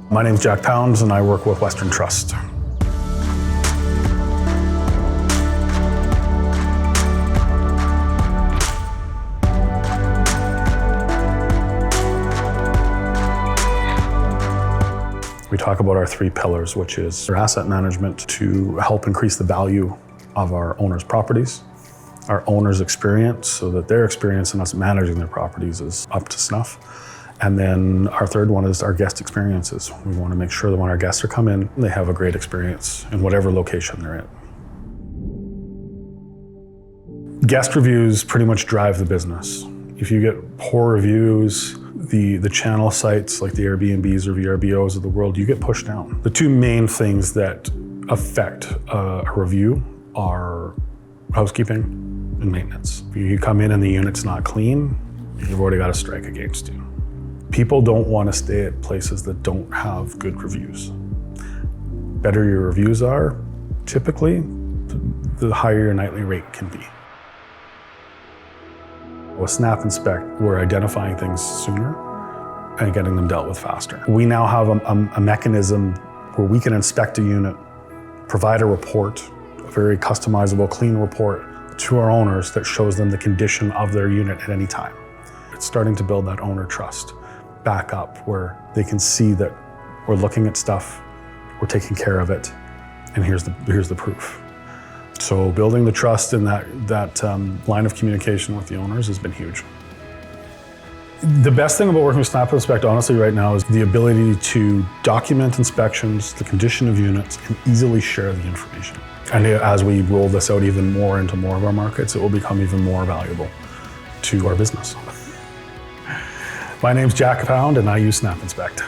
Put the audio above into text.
My name's Jack Pounds and I work with Western Trust. We talk about our 3 pillars, which is our asset management to help increase the value of our owners' properties, our owners' experience so that their experience in us managing their properties is up to snuff. And then our 3rd one is our guest experiences. We want to make sure that when our guests are come in, they have a great experience in whatever location they're in. Guest reviews pretty much drive the business. If you get poor reviews, the channel sites like the Airbnbs or VRBOs of the world, you get pushed down. The 2 main things that affect a review are housekeeping and maintenance. If you come in and the unit's not clean, you've already got a strike against you. People don't want to stay at places that don't have good reviews. Better your reviews are, typically, the higher your nightly rate can be. With SnapInspect, we're identifying things sooner and getting them dealt with faster. We now have a mechanism where we can inspect a unit, provide a report, a very customizable, clean report to our owners that shows them the condition of their unit at any time. It's starting to build that owner trust back up where they can see that we're looking at stuff, we're taking care of it, and here's the proof. So building the trust in that line of communication with the owners has been huge. The best thing about working with SnapInspect, honestly, right now is the ability to document inspections, the condition of units, and easily share the information. And as we roll this out even more into more of our markets, it will become even more valuable to our business. My name's Jack Pound, and I use SnapInspect.